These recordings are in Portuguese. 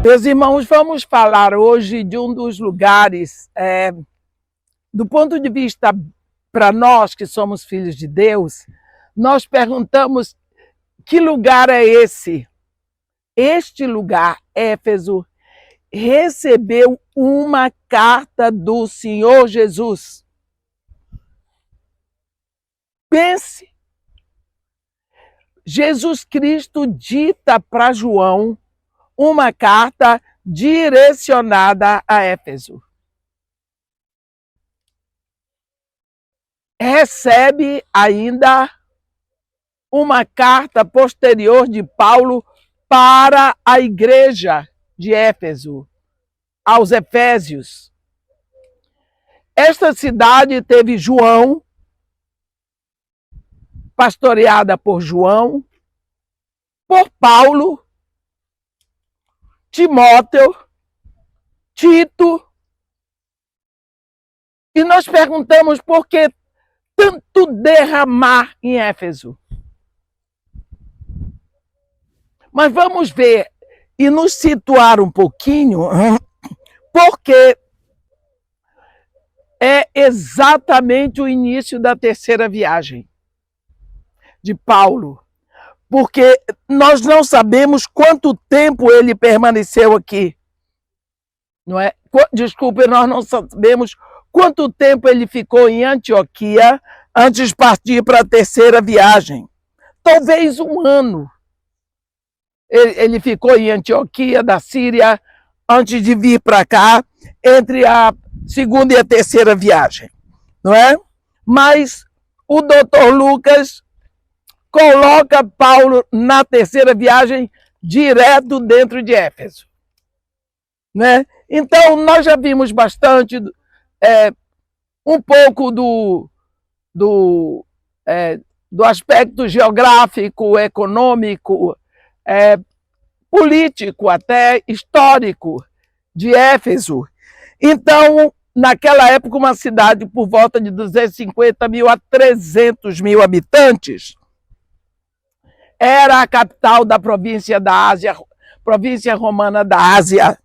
Meus irmãos, vamos falar hoje de um dos lugares, do ponto de vista para nós que somos filhos de Deus, nós perguntamos que lugar é esse? Este lugar, Éfeso, recebeu uma carta do Senhor Jesus. Pense, Jesus Cristo dita para João uma carta direcionada a Éfeso. Recebe ainda uma carta posterior de Paulo para a igreja de Éfeso, aos Efésios. Esta cidade teve João, pastoreada por João, por Paulo, Timóteo, Tito. E nós perguntamos por que tanto derramar em Éfeso. Mas vamos ver e nos situar um pouquinho, porque é exatamente o início da terceira viagem de Paulo. Porque nós não sabemos quanto tempo ele permaneceu aqui. Não é? Desculpe, nós não sabemos quanto tempo ele ficou em Antioquia antes de partir para a terceira viagem. Talvez um ano. Ele ficou em Antioquia, da Síria, antes de vir para cá, entre a segunda e a terceira viagem. Não é? Mas o doutor Lucas coloca Paulo na terceira viagem direto dentro de Éfeso. Né? Então, nós já vimos bastante, um pouco do aspecto geográfico, econômico, político, até histórico de Éfeso. Então, naquela época, uma cidade por volta de 250 mil a 300 mil habitantes, era a capital da província da Ásia, província romana da Ásia.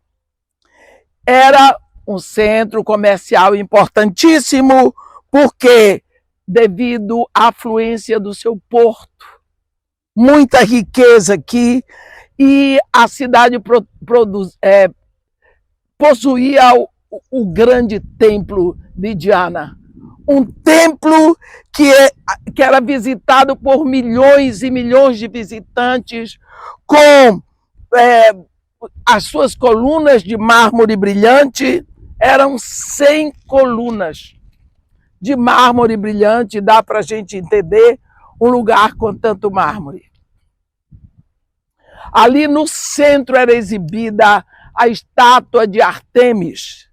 Era um centro comercial importantíssimo, porque devido à afluência do seu porto, muita riqueza aqui, e a cidade possuía o grande templo de Diana. Um templo que era visitado por milhões e milhões de visitantes, com as suas colunas de mármore brilhante. Eram 100 colunas de mármore brilhante, dá para a gente entender um lugar com tanto mármore. Ali no centro era exibida a estátua de Ártemis,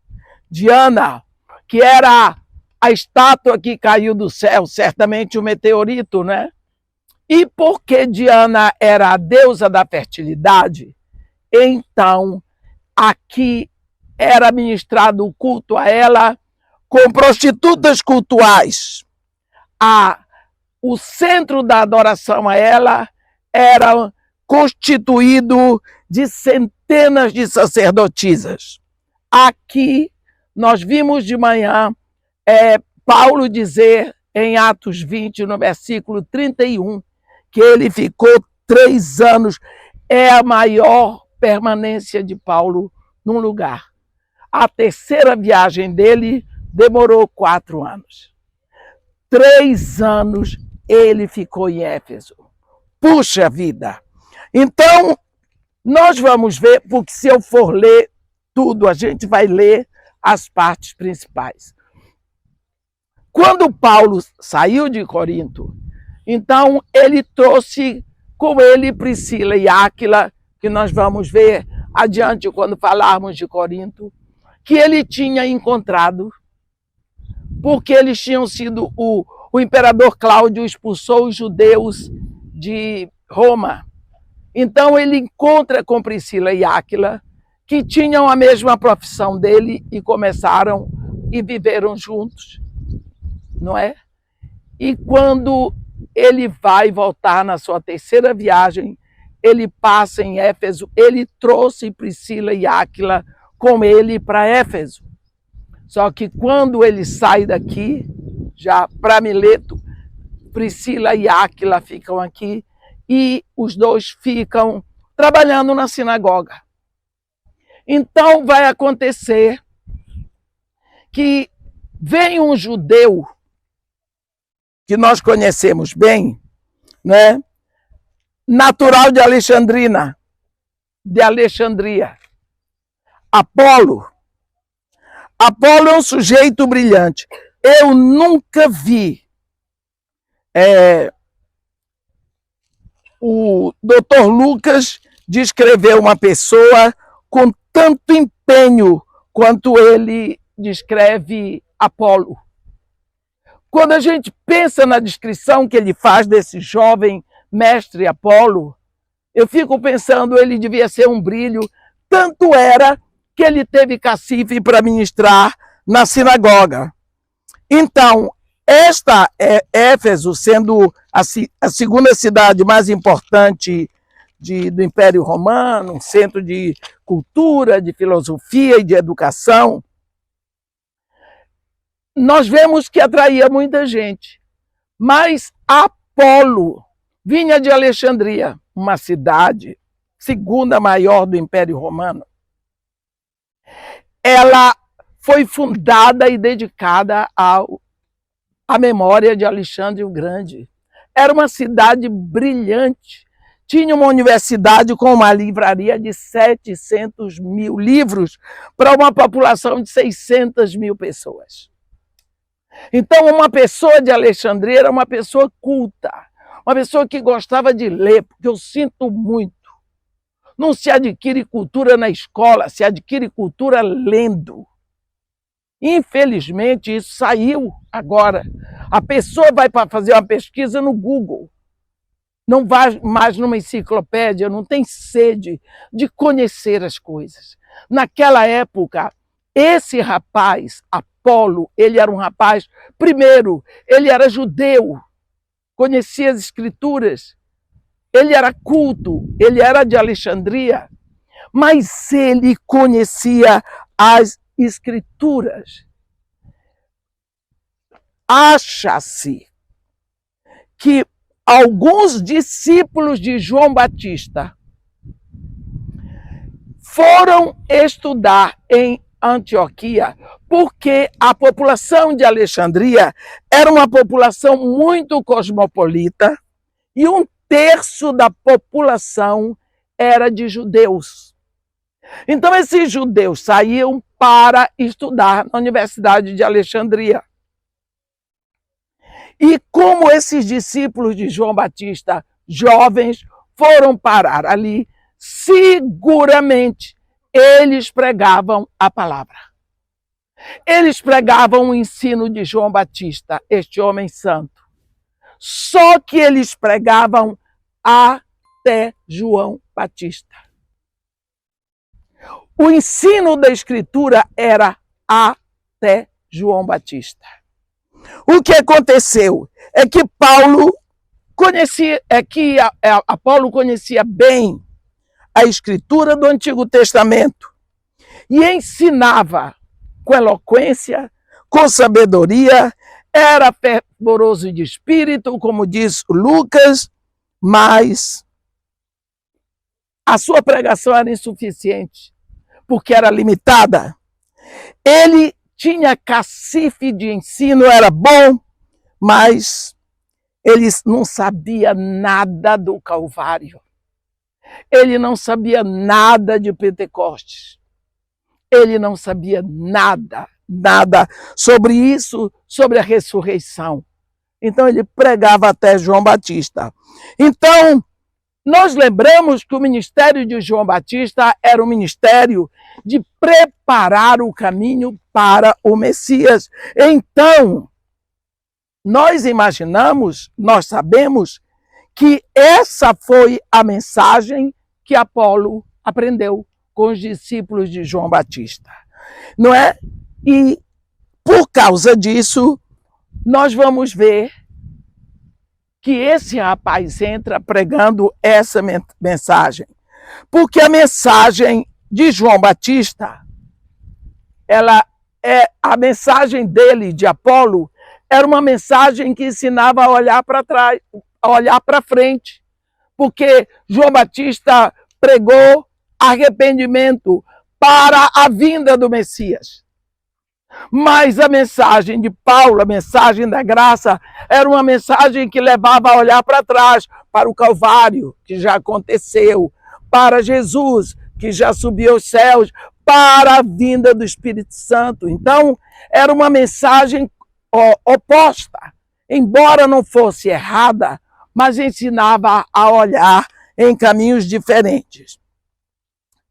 Diana, que era a estátua que caiu do céu, certamente um meteorito, né? E porque Diana era a deusa da fertilidade, então aqui era ministrado o culto a ela com prostitutas cultuais. O centro da adoração a ela era constituído de centenas de sacerdotisas. Aqui nós vimos de manhã Paulo dizer em Atos 20, no versículo 31, que ele ficou 3 anos. É a maior permanência de Paulo num lugar. A terceira viagem dele demorou 4 anos. 3 anos ele ficou em Éfeso. Puxa vida! Então, nós vamos ver, porque se eu for ler tudo, a gente vai ler as partes principais. Quando Paulo saiu de Corinto, então ele trouxe com ele Priscila e Áquila, que nós vamos ver adiante quando falarmos de Corinto, que ele tinha encontrado, porque eles tinham sido, o imperador Cláudio expulsou os judeus de Roma. Então ele encontra com Priscila e Áquila, que tinham a mesma profissão dele e começaram e viveram juntos, não é? E quando ele vai voltar na sua terceira viagem, ele passa em Éfeso, ele trouxe Priscila e Áquila com ele para Éfeso. Só que quando ele sai daqui, já para Mileto, Priscila e Áquila ficam aqui e os dois ficam trabalhando na sinagoga. Então vai acontecer que vem um judeu que nós conhecemos bem, né? Natural de Alexandria, Apolo. Apolo é um sujeito brilhante. Eu nunca vi o Dr. Lucas descrever uma pessoa com tanto empenho quanto ele descreve Apolo. Quando a gente pensa na descrição que ele faz desse jovem mestre Apolo, eu fico pensando, ele devia ser um brilho, tanto era que ele teve cacife para ministrar na sinagoga. Então, esta Éfeso, sendo a segunda cidade mais importante do Império Romano, um centro de cultura, de filosofia e de educação, nós vemos que atraía muita gente. Mas Apolo vinha de Alexandria, uma cidade segunda maior do Império Romano. Ela foi fundada e dedicada à memória de Alexandre o Grande. Era uma cidade brilhante. Tinha uma universidade com uma livraria de 700 mil livros para uma população de 600 mil pessoas. Então, uma pessoa de Alexandria era uma pessoa culta, uma pessoa que gostava de ler, porque eu sinto muito. Não se adquire cultura na escola, se adquire cultura lendo. Infelizmente, isso saiu agora. A pessoa vai para fazer uma pesquisa no Google, não vai mais numa enciclopédia, não tem sede de conhecer as coisas. Naquela época, esse rapaz, Apolo, ele era um rapaz, primeiro, ele era judeu, conhecia as escrituras, ele era culto, ele era de Alexandria, mas ele conhecia as escrituras. Acha-se que alguns discípulos de João Batista foram estudar em Antioquia, porque a população de Alexandria era uma população muito cosmopolita e 1/3 da população era de judeus. Então esses judeus saíam para estudar na Universidade de Alexandria. E como esses discípulos de João Batista, jovens, foram parar ali, seguramente eles pregavam a palavra. Eles pregavam o ensino de João Batista, este homem santo. Só que eles pregavam até João Batista. O ensino da Escritura era até João Batista. O que aconteceu é que Apolo conhecia bem a Escritura do Antigo Testamento e ensinava com eloquência, com sabedoria, era fervoroso de espírito, como diz Lucas, mas a sua pregação era insuficiente, porque era limitada. Ele tinha cacife de ensino, era bom, mas ele não sabia nada do Calvário. Ele não sabia nada de Pentecostes. Ele não sabia nada sobre isso, sobre a ressurreição. Então ele pregava até João Batista. Então, nós lembramos que o ministério de João Batista era um ministério de preparar o caminho para o Messias. Então, nós imaginamos, nós sabemos que essa foi a mensagem que Apolo aprendeu com os discípulos de João Batista, não é? E por causa disso, nós vamos ver que esse rapaz entra pregando essa mensagem? Porque a mensagem de João Batista, a mensagem dele, de Apolo, era uma mensagem que ensinava a olhar para trás, a olhar para frente. Porque João Batista pregou arrependimento para a vinda do Messias. Mas a mensagem de Paulo, a mensagem da graça, era uma mensagem que levava a olhar para trás, para o Calvário, que já aconteceu, para Jesus, que já subiu aos céus, para a vinda do Espírito Santo. Então, era uma mensagem oposta, embora não fosse errada, mas ensinava a olhar em caminhos diferentes.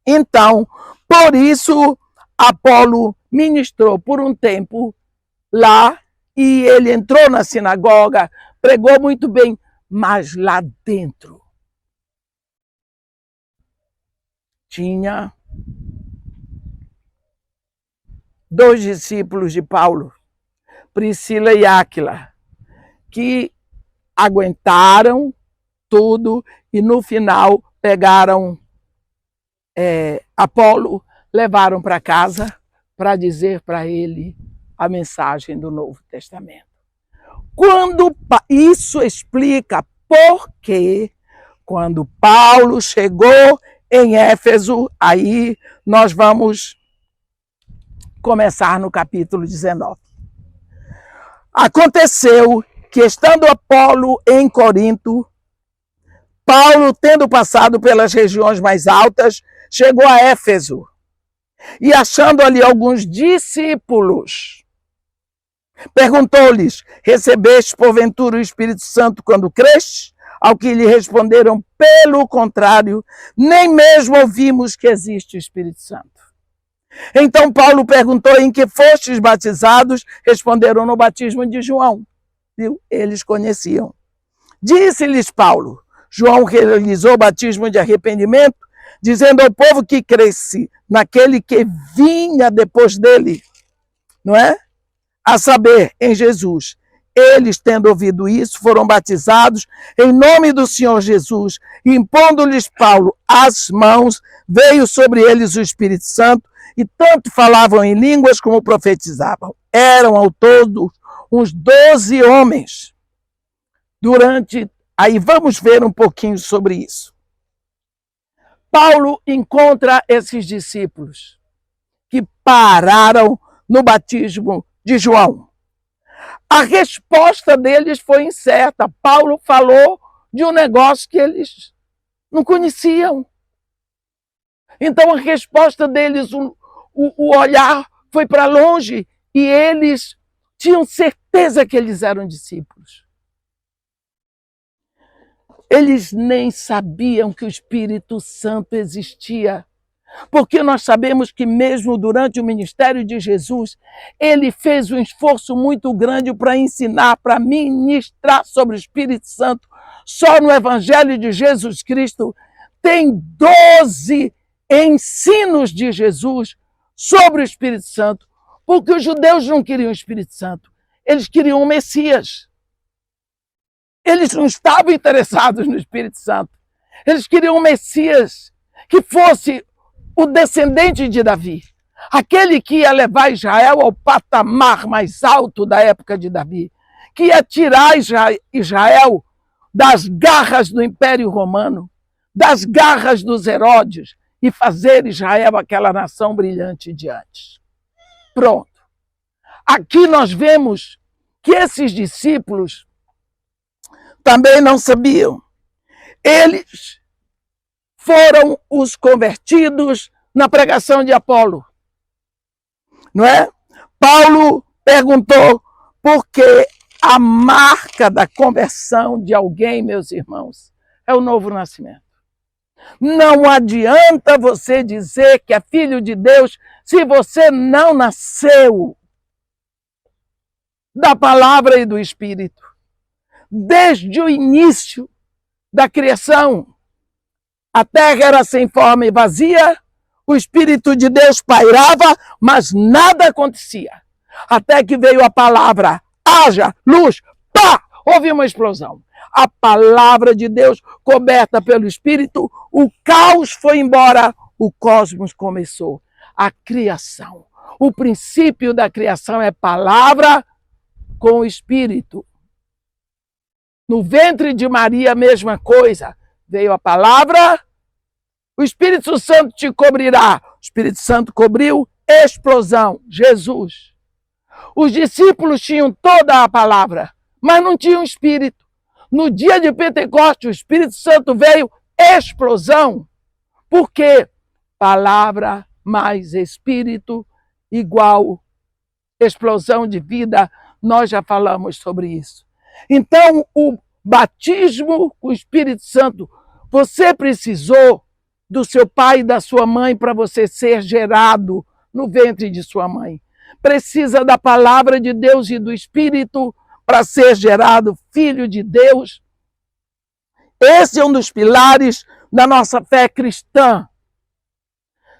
Então, por isso, Apolo ministrou por um tempo lá, e ele entrou na sinagoga, pregou muito bem, mas lá dentro tinha 2 discípulos de Paulo, Priscila e Áquila, que aguentaram tudo e no final pegaram Apolo, levaram para casa para dizer para ele a mensagem do Novo Testamento. Isso explica por que, quando Paulo chegou em Éfeso, aí nós vamos começar no capítulo 19. Aconteceu que, estando Apolo em Corinto, Paulo, tendo passado pelas regiões mais altas, chegou a Éfeso e, achando ali alguns discípulos, perguntou-lhes: recebeste porventura o Espírito Santo quando creste? Ao que lhe responderam: pelo contrário, nem mesmo ouvimos que existe o Espírito Santo. Então Paulo perguntou: em que fostes batizados? Responderam: no batismo de João. Viu? Eles conheciam. Disse-lhes Paulo: João realizou o batismo de arrependimento, dizendo ao povo que cresce naquele que vinha depois dele, não é? A saber, em Jesus. Eles, tendo ouvido isso, foram batizados em nome do Senhor Jesus, e impondo-lhes Paulo as mãos, veio sobre eles o Espírito Santo, e tanto falavam em línguas como profetizavam. Eram ao todo uns 12 homens. Aí vamos ver um pouquinho sobre isso. Paulo encontra esses discípulos que pararam no batismo de João. A resposta deles foi incerta. Paulo falou de um negócio que eles não conheciam. Então a resposta deles, o olhar foi para longe, e eles tinham certeza que eles eram discípulos. Eles nem sabiam que o Espírito Santo existia, porque nós sabemos que mesmo durante o ministério de Jesus, ele fez um esforço muito grande para ensinar, para ministrar sobre o Espírito Santo. Só no Evangelho de Jesus Cristo tem 12 ensinos de Jesus sobre o Espírito Santo, porque os judeus não queriam o Espírito Santo, eles queriam o Messias. Eles não estavam interessados no Espírito Santo. Eles queriam um Messias que fosse o descendente de Davi, aquele que ia levar Israel ao patamar mais alto da época de Davi, que ia tirar Israel das garras do Império Romano, das garras dos Herodes, e fazer Israel aquela nação brilhante de antes. Pronto. Aqui nós vemos que esses discípulos também não sabiam. Eles foram os convertidos na pregação de Apolo, não é? Paulo perguntou por que a marca da conversão de alguém, meus irmãos, é o novo nascimento. Não adianta você dizer que é filho de Deus se você não nasceu da palavra e do Espírito. Desde o início da criação, a terra era sem forma e vazia, o Espírito de Deus pairava, mas nada acontecia. Até que veio a palavra: haja luz, pá! Houve uma explosão. a palavra de Deus coberta pelo Espírito, o caos foi embora, o cosmos começou. A criação. O princípio da criação é palavra com o Espírito. No ventre de Maria, a mesma coisa. Veio a palavra, o Espírito Santo te cobrirá. O Espírito Santo cobriu, explosão, Jesus. Os discípulos tinham toda a palavra, mas não tinham Espírito. No dia de Pentecostes, o Espírito Santo veio, explosão. Por quê? Palavra mais Espírito igual explosão de vida. Nós já falamos sobre isso. Então, o batismo com o Espírito Santo, você precisou do seu pai e da sua mãe para você ser gerado no ventre de sua mãe. Precisa da palavra de Deus e do Espírito para ser gerado filho de Deus. Esse é um dos pilares da nossa fé cristã.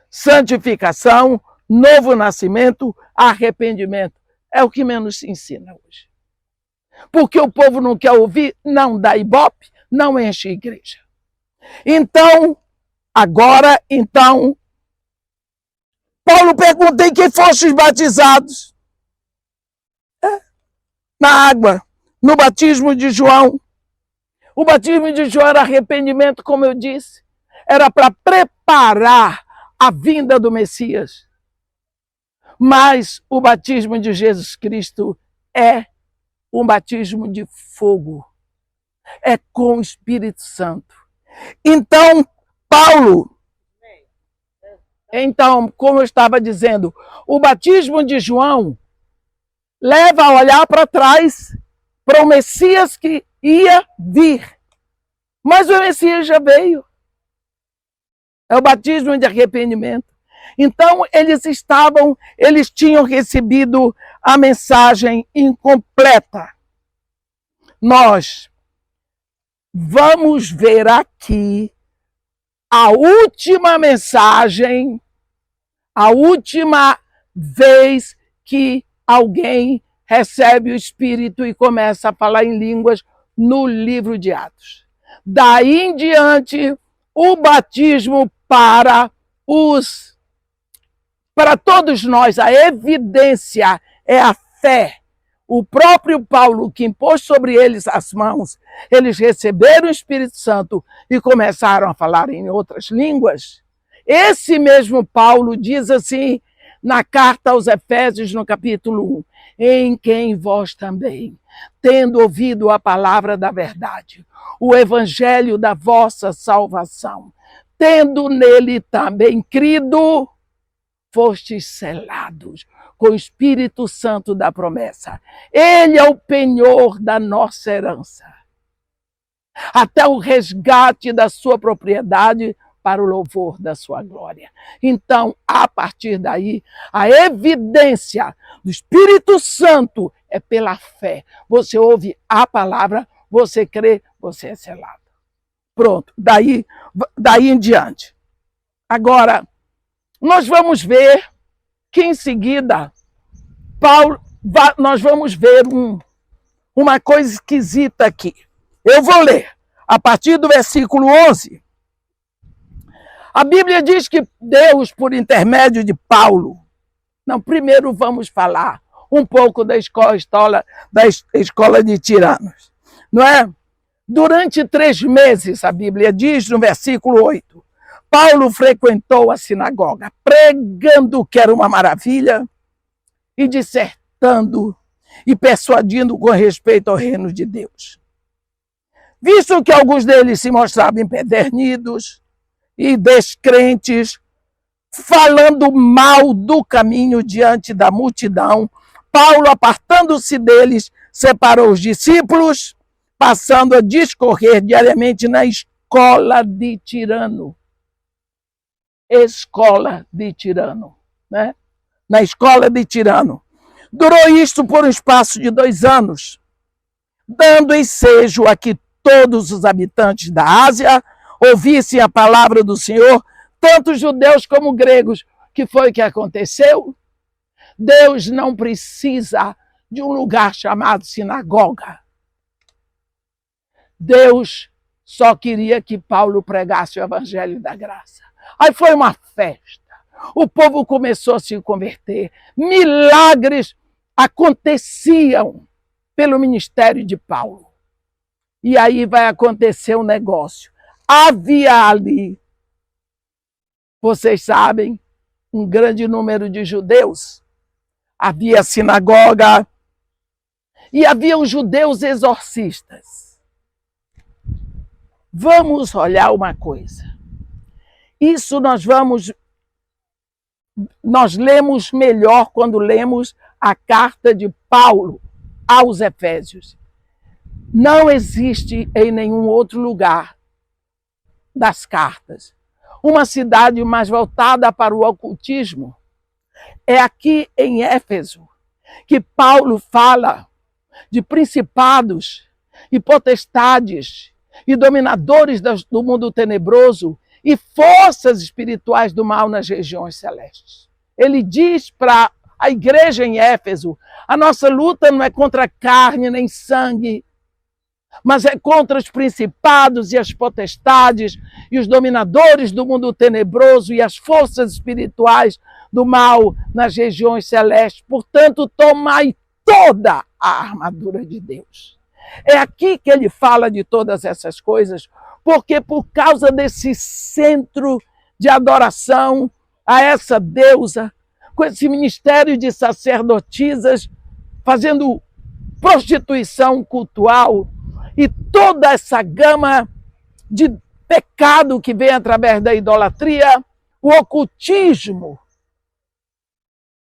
Santificação, novo nascimento, arrependimento. É o que menos se ensina hoje. Porque o povo não quer ouvir, não dá ibope, não enche a igreja. Então, Paulo pergunta em quem fostes batizados? Na água, no batismo de João. O batismo de João era arrependimento, como eu disse. Era para preparar a vinda do Messias. Mas o batismo de Jesus Cristo é um batismo de fogo. É com o Espírito Santo. Então, como eu estava dizendo, o batismo de João leva a olhar para trás para o Messias que ia vir. Mas o Messias já veio. É o batismo de arrependimento. Então, eles tinham recebido a mensagem incompleta. Nós vamos ver aqui a última mensagem, a última vez que alguém recebe o Espírito e começa a falar em línguas no livro de Atos. Daí em diante, o batismo para todos nós, a evidência é a fé. O próprio Paulo, que impôs sobre eles as mãos, eles receberam o Espírito Santo e começaram a falar em outras línguas. Esse mesmo Paulo diz assim, na carta aos Efésios, no capítulo 1, em quem vós também, tendo ouvido a palavra da verdade, o evangelho da vossa salvação, tendo nele também crido, fostes selados com o Espírito Santo da promessa. Ele é o penhor da nossa herança, até o resgate da sua propriedade para o louvor da sua glória. Então, a partir daí, a evidência do Espírito Santo é pela fé. Você ouve a palavra, você crê, você é selado. Pronto, daí em diante. Agora, nós vamos ver que em seguida, nós vamos ver uma coisa esquisita aqui. Eu vou ler a partir do versículo 11. A Bíblia diz que Deus, por intermédio de Paulo... Não, primeiro vamos falar um pouco da escola de tiranos. Não é? Durante 3 meses, a Bíblia diz no versículo 8, Paulo frequentou a sinagoga, pregando que era uma maravilha e dissertando e persuadindo com respeito ao reino de Deus. Visto que alguns deles se mostravam empedernidos e descrentes, falando mal do caminho diante da multidão, Paulo, apartando-se deles, separou os discípulos, passando a discorrer diariamente na escola de Tirano. Escola de Tirano, né? Na escola de Tirano. Durou isto por um espaço de 2 anos, dando ensejo a que todos os habitantes da Ásia ouvissem a palavra do Senhor, tanto judeus como gregos. Que foi que aconteceu? Deus não precisa de um lugar chamado sinagoga. Deus só queria que Paulo pregasse o evangelho da graça. Aí foi uma festa. O povo começou a se converter. Milagres aconteciam pelo ministério de Paulo. E aí vai acontecer um negócio. Havia ali, vocês sabem, um grande número de judeus. Havia sinagoga e havia os judeus exorcistas. Vamos olhar uma coisa. Isso nós lemos melhor quando lemos a carta de Paulo aos Efésios. Não existe em nenhum outro lugar das cartas uma cidade mais voltada para o ocultismo. É aqui em Éfeso que Paulo fala de principados e potestades e dominadores do mundo tenebroso e forças espirituais do mal nas regiões celestes. Ele diz para a igreja em Éfeso: a nossa luta não é contra carne nem sangue, mas é contra os principados e as potestades e os dominadores do mundo tenebroso e as forças espirituais do mal nas regiões celestes. Portanto, tomai toda a armadura de Deus. É aqui que ele fala de todas essas coisas, porque por causa desse centro de adoração a essa deusa, com esse ministério de sacerdotisas, fazendo prostituição cultural e toda essa gama de pecado que vem através da idolatria, o ocultismo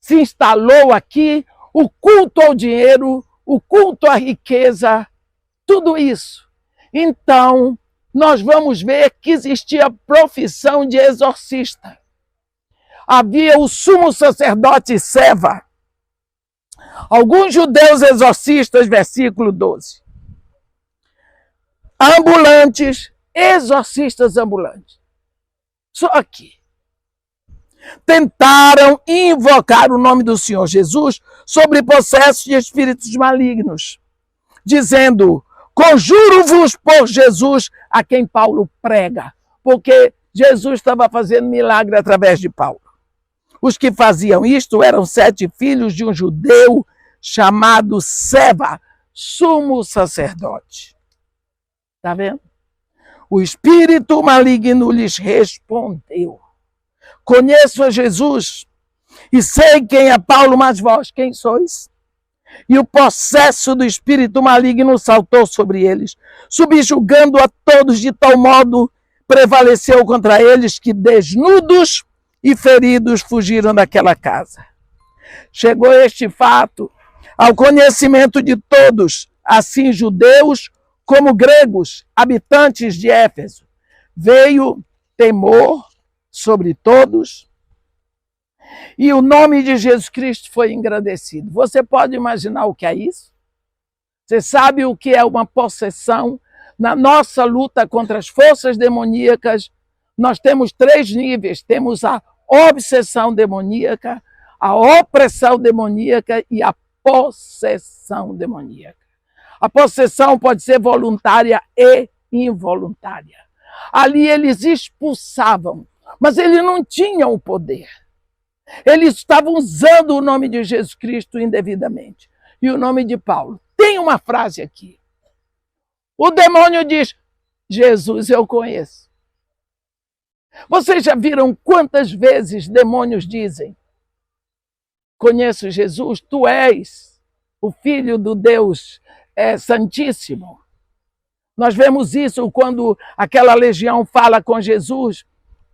se instalou aqui, o culto ao dinheiro, o culto à riqueza, tudo isso. Então, nós vamos ver que existia a profissão de exorcista. Havia o sumo sacerdote Seva. Alguns judeus exorcistas, versículo 12. Ambulantes, exorcistas ambulantes. Só aqui. Tentaram invocar o nome do Senhor Jesus sobre possessos de espíritos malignos, dizendo: conjuro-vos por Jesus, a quem Paulo prega, porque Jesus estava fazendo milagre através de Paulo. Os que faziam isto eram 7 filhos de um judeu chamado Seva, sumo sacerdote. Está vendo? O espírito maligno lhes respondeu: conheço a Jesus e sei quem é Paulo, mas vós quem sois? E o possesso do espírito maligno saltou sobre eles, subjugando a todos de tal modo, prevaleceu contra eles que desnudos e feridos fugiram daquela casa. Chegou este fato ao conhecimento de todos, assim judeus como gregos, habitantes de Éfeso. Veio temor sobre todos e o nome de Jesus Cristo foi engrandecido. Você pode imaginar o que é isso? Você sabe o que é uma possessão? Na nossa luta contra as forças demoníacas, nós temos 3 níveis. Temos a obsessão demoníaca, a opressão demoníaca e a possessão demoníaca. A possessão pode ser voluntária e involuntária. Ali eles expulsavam, mas eles não tinham o poder. Eles estavam usando o nome de Jesus Cristo indevidamente. E o nome de Paulo. Tem uma frase aqui. O demônio diz: Jesus eu conheço. Vocês já viram quantas vezes demônios dizem: conheço Jesus, tu és o Filho do Deus Santíssimo. Nós vemos isso quando aquela legião fala com Jesus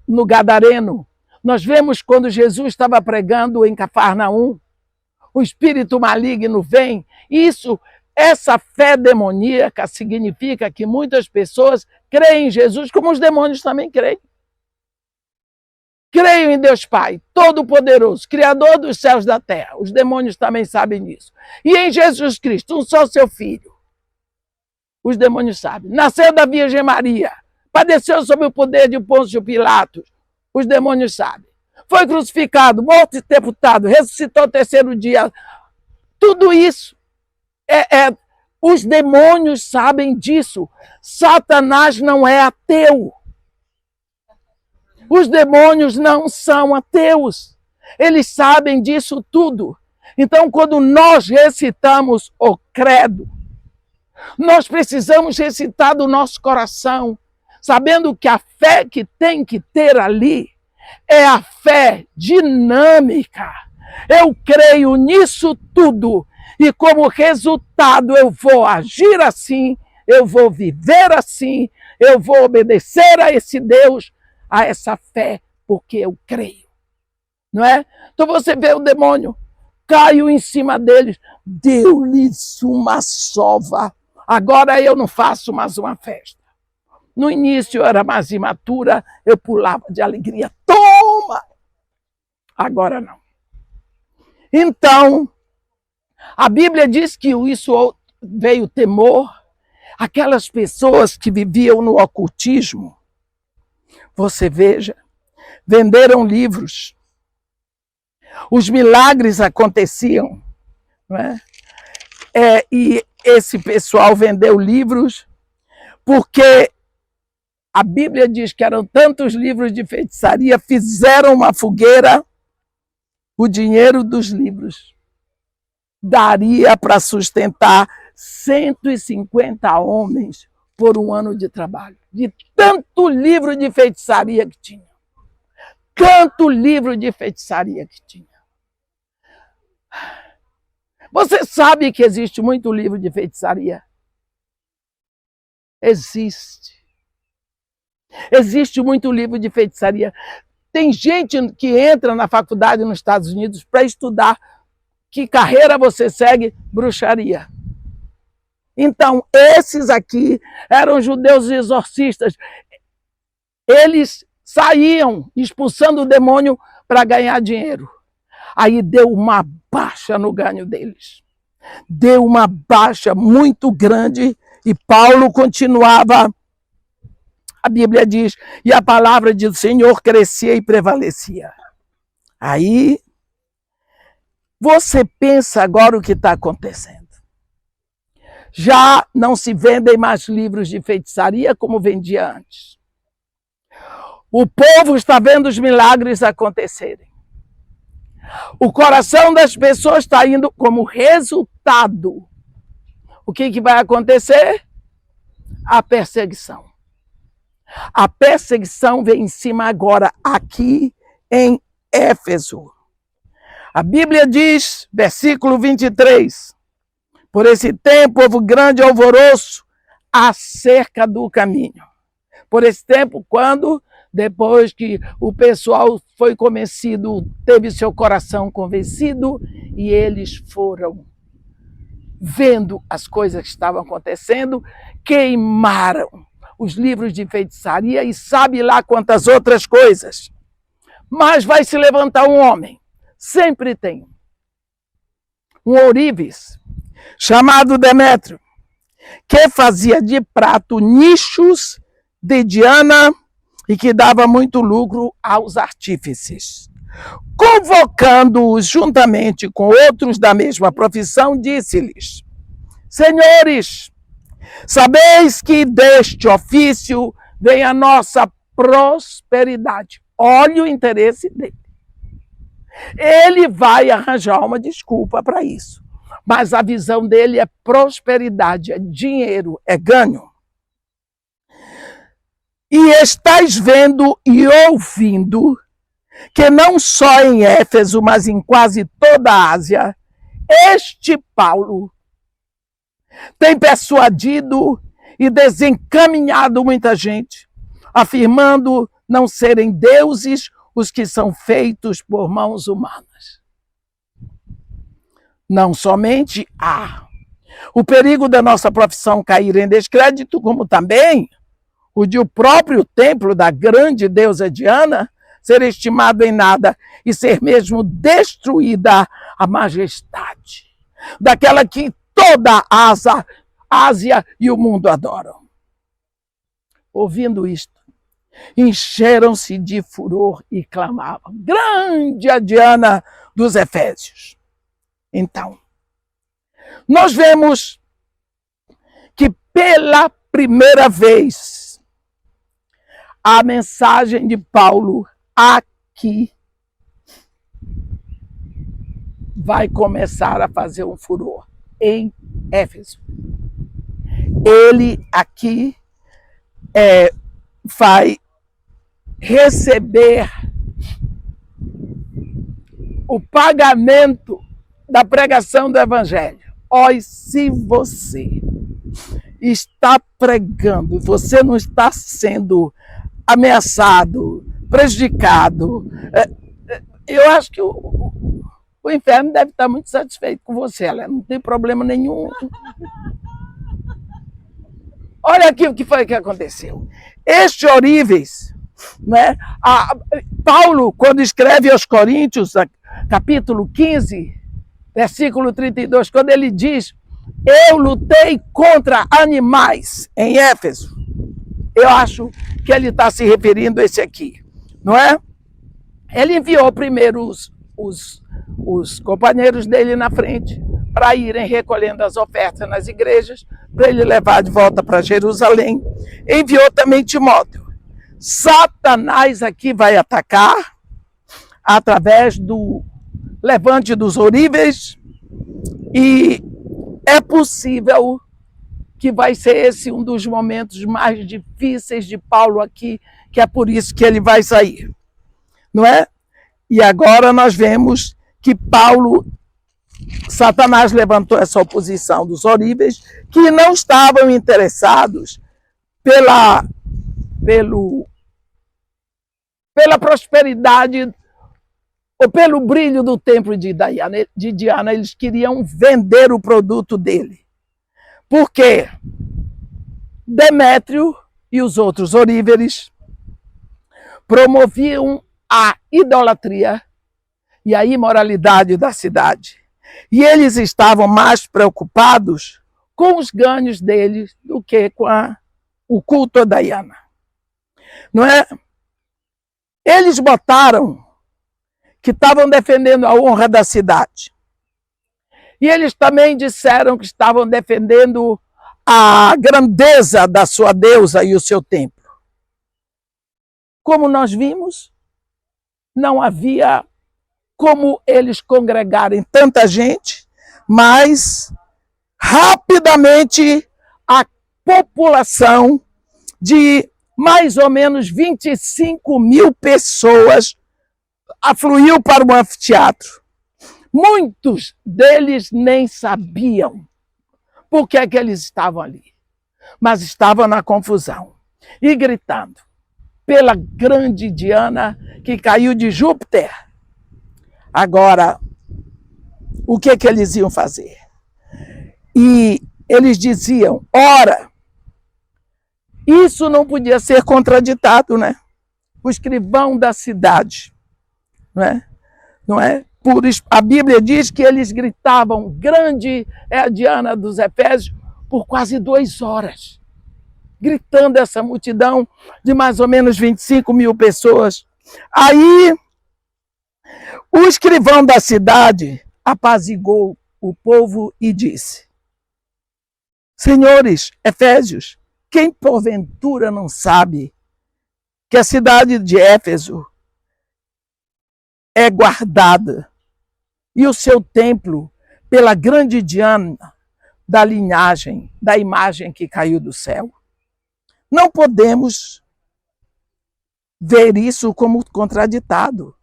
no Gadareno. Nós vemos quando Jesus estava pregando em Cafarnaum. O espírito maligno vem. Essa fé demoníaca significa que muitas pessoas creem em Jesus como os demônios também creem. Creio em Deus Pai, Todo-Poderoso, Criador dos céus e da terra. Os demônios também sabem disso. E em Jesus Cristo, um só seu Filho. Os demônios sabem. Nasceu da Virgem Maria. Padeceu sob o poder de Pôncio Pilatos. Os demônios sabem. Foi crucificado, morto e sepultado, ressuscitou ao 3º dia. Tudo isso Os demônios sabem disso. Satanás não é ateu. Os demônios não são ateus. Eles sabem disso tudo. Então, quando nós recitamos o credo, nós precisamos recitar do nosso coração, sabendo que a fé que tem que ter ali é a fé dinâmica. Eu creio nisso tudo e, como resultado, eu vou agir assim, eu vou viver assim, eu vou obedecer a esse Deus, a essa fé, porque eu creio. Não é? Então você vê o demônio, caiu em cima deles, deu-lhes uma sova. Agora eu não faço mais uma festa. No início eu era mais imatura, eu pulava de alegria. Toma! Agora não. Então, a Bíblia diz que isso veio temor. Aquelas pessoas que viviam no ocultismo, você veja, venderam livros. Os milagres aconteciam, não é? E esse pessoal vendeu livros porque a Bíblia diz que eram tantos livros de feitiçaria, fizeram uma fogueira, o dinheiro dos livros daria para sustentar 150 homens por um ano de trabalho. De tanto livro de feitiçaria que tinha. Tanto livro de feitiçaria que tinha. Você sabe que existe muito livro de feitiçaria? Existe. Existe muito livro de feitiçaria. Tem gente que entra na faculdade nos Estados Unidos para estudar que carreira você segue, bruxaria. Então, esses aqui eram judeus exorcistas. Eles saíam expulsando o demônio para ganhar dinheiro. Aí deu uma baixa no ganho deles. Deu uma baixa muito grande e Paulo continuava. A Bíblia diz, e a palavra do Senhor crescia e prevalecia. Aí, você pensa agora o que está acontecendo. Já não se vendem mais livros de feitiçaria como vendia antes. O povo está vendo os milagres acontecerem. O coração das pessoas está indo como resultado. O que vai acontecer? A perseguição. A perseguição vem em cima agora, aqui em Éfeso. A Bíblia diz, versículo 23, por esse tempo houve grande alvoroço acerca do caminho. Por esse tempo, quando, depois que o pessoal foi convencido, teve seu coração convencido, e eles foram vendo as coisas que estavam acontecendo, queimaram os livros de feitiçaria e sabe lá quantas outras coisas. Mas vai se levantar um homem, sempre tem, um ourives, chamado Demétrio, que fazia de prato nichos de Diana e que dava muito lucro aos artífices. Convocando-os juntamente com outros da mesma profissão, disse-lhes: Senhores, sabeis que deste ofício vem a nossa prosperidade. Olha o interesse dele. Ele vai arranjar uma desculpa para isso. Mas a visão dele é prosperidade, é dinheiro, é ganho. E estáis vendo e ouvindo que não só em Éfeso, mas em quase toda a Ásia, este Paulo tem persuadido e desencaminhado muita gente, afirmando não serem deuses os que são feitos por mãos humanas. Não somente há o perigo da nossa profissão cair em descrédito, como também o de o próprio templo da grande deusa Diana ser estimado em nada e ser mesmo destruída a majestade daquela que toda a Ásia e o mundo adoram. Ouvindo isto, encheram-se de furor e clamavam: grande a Diana dos Efésios. Então, nós vemos pela primeira vez, a mensagem de Paulo aqui vai começar a fazer um furor em Éfeso. Ele aqui vai receber o pagamento da pregação do Evangelho. Olha, se você está pregando, você não está sendo ameaçado, prejudicado, eu acho que o inferno deve estar muito satisfeito com você, ela não tem problema nenhum. Olha aqui o que foi que aconteceu. Estes oríveis, né? Paulo, quando escreve aos Coríntios, capítulo 15, versículo 32, quando ele diz: eu lutei contra animais em Éfeso, eu acho que ele está se referindo a esse aqui, não é? Ele enviou primeiro os companheiros dele na frente para irem recolhendo as ofertas nas igrejas, para ele levar de volta para Jerusalém. Enviou também Timóteo. Satanás aqui vai atacar através do levante dos oríveis, e é possível que vai ser esse um dos momentos mais difíceis de Paulo aqui, que é por isso que ele vai sair, não é? E agora nós vemos que Satanás levantou essa oposição dos oríveis, que não estavam interessados pela prosperidade ou pelo brilho do templo de Diana. Eles queriam vender o produto dele. Por quê? Demétrio e os outros oríveres promoviam a idolatria e a imoralidade da cidade. E eles estavam mais preocupados com os ganhos deles do que com o culto a Diana. Não é? Eles botaram que estavam defendendo a honra da cidade. E eles também disseram que estavam defendendo a grandeza da sua deusa e o seu templo. Como nós vimos, não havia como eles congregarem tanta gente, mas rapidamente a população de mais ou menos 25 mil pessoas afluiu para o anfiteatro. Muitos deles nem sabiam por que é que eles estavam ali, mas estavam na confusão e gritando pela grande Diana que caiu de Júpiter. Agora, o que é que eles iam fazer? E eles diziam: ora, isso não podia ser contraditado, né? O escrivão da cidade, não é? A Bíblia diz que eles gritavam: grande é a Diana dos Efésios, por quase 2 horas, gritando essa multidão de mais ou menos 25 mil pessoas. Aí, o escrivão da cidade apaziguou o povo e disse: senhores Efésios, quem porventura não sabe que a cidade de Éfeso é guardada e o seu templo pela grande Diana da linhagem, da imagem que caiu do céu? Não podemos ver isso como contraditado.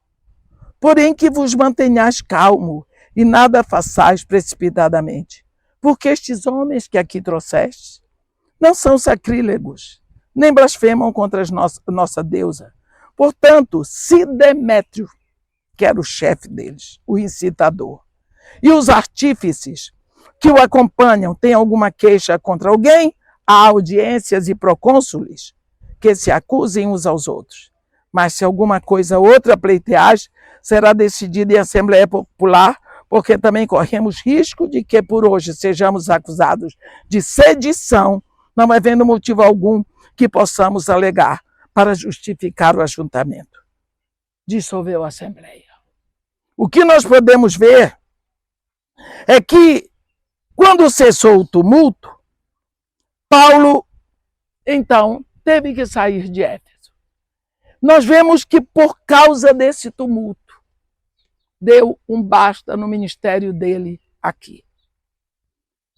Porém, que vos mantenhais calmo e nada façais precipitadamente, porque estes homens que aqui trouxestes não são sacrílegos, nem blasfemam contra a nossa deusa. Portanto, se Demétrio, que era o chefe deles, o incitador, e os artífices que o acompanham têm alguma queixa contra alguém, há audiências e procônsules que se acusem uns aos outros. Mas se alguma coisa outra pleiteagem, será decidida em Assembleia Popular, porque também corremos risco de que por hoje sejamos acusados de sedição, não havendo motivo algum que possamos alegar para justificar o ajuntamento. Dissolveu a Assembleia. O que nós podemos ver é que, quando cessou o tumulto, Paulo, então, teve que sair de Éfeso. Nós vemos que por causa desse tumulto, deu um basta no ministério dele aqui.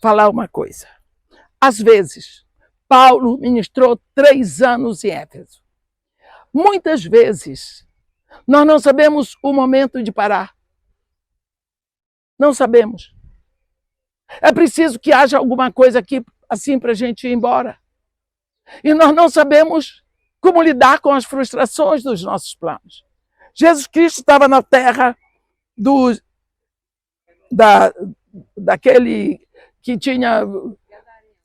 Falar uma coisa. Às vezes, Paulo ministrou 3 anos em Éfeso. Muitas vezes, nós não sabemos o momento de parar. Não sabemos. É preciso que haja alguma coisa aqui assim para a gente ir embora. E nós não sabemos como lidar com as frustrações dos nossos planos. Jesus Cristo estava na terra daquele que tinha...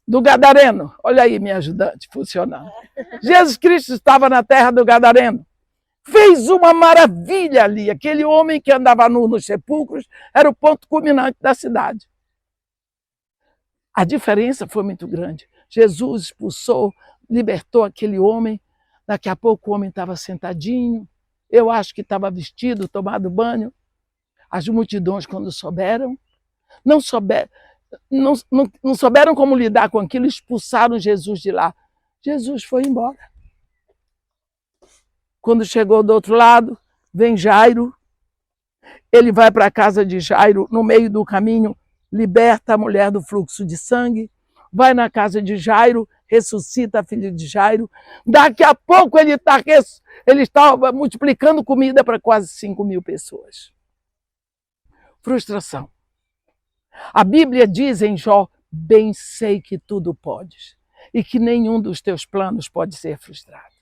do Gadareno. Olha aí, minha ajudante, funcionando. Jesus Cristo estava na terra do Gadareno. Fez uma maravilha ali. Aquele homem que andava nu nos sepulcros era o ponto culminante da cidade. A diferença foi muito grande. Jesus expulsou, libertou aquele homem. Daqui a pouco o homem estava sentadinho. Eu acho que estava vestido, tomado banho. As multidões, quando souberam, não souberam como lidar com aquilo, expulsaram Jesus de lá. Jesus foi embora. Quando chegou do outro lado, vem Jairo. Ele vai para a casa de Jairo, no meio do caminho, liberta a mulher do fluxo de sangue, vai na casa de Jairo, ressuscita a filha de Jairo. Daqui a pouco ele estava multiplicando comida para quase 5.000 pessoas. Frustração. A Bíblia diz em Jó, bem sei que tudo podes e que nenhum dos teus planos pode ser frustrado.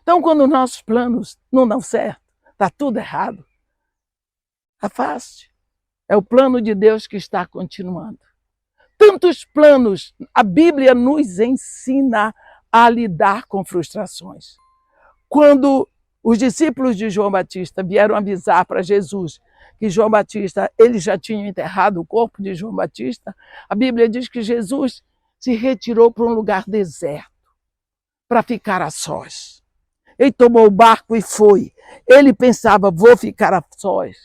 Então, quando nossos planos não dão certo, está tudo errado, afaste. É o plano de Deus que está continuando. Tantos planos, a Bíblia nos ensina a lidar com frustrações. Quando os discípulos de João Batista vieram avisar para Jesus que João Batista, eles já tinham enterrado o corpo de João Batista, a Bíblia diz que Jesus se retirou para um lugar deserto, para ficar a sós. Ele tomou o barco e foi. Ele pensava, vou ficar a sós.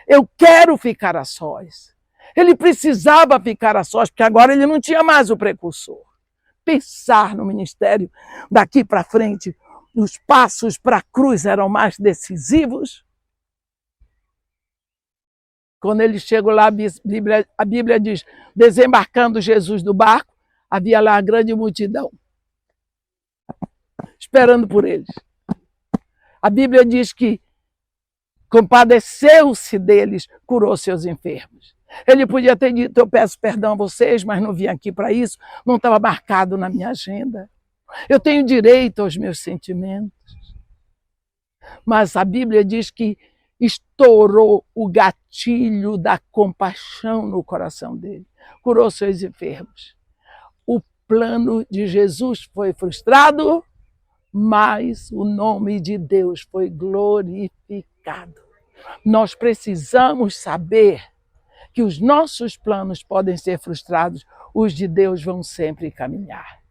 Eu quero ficar a sós. Ele precisava ficar a sós, porque agora ele não tinha mais o precursor. Pensar no ministério daqui para frente, os passos para a cruz eram mais decisivos. Quando ele chegou lá, a Bíblia diz, desembarcando Jesus do barco, havia lá a grande multidão, esperando por eles. A Bíblia diz que compadeceu-se deles, curou seus enfermos. Ele podia ter dito, eu peço perdão a vocês, mas não vim aqui para isso, não estava marcado na minha agenda. Eu tenho direito aos meus sentimentos. Mas a Bíblia diz que estourou o gatilho da compaixão no coração dele, curou seus enfermos. O plano de Jesus foi frustrado, mas o nome de Deus foi glorificado. Nós precisamos saber que os nossos planos podem ser frustrados, os de Deus vão sempre caminhar.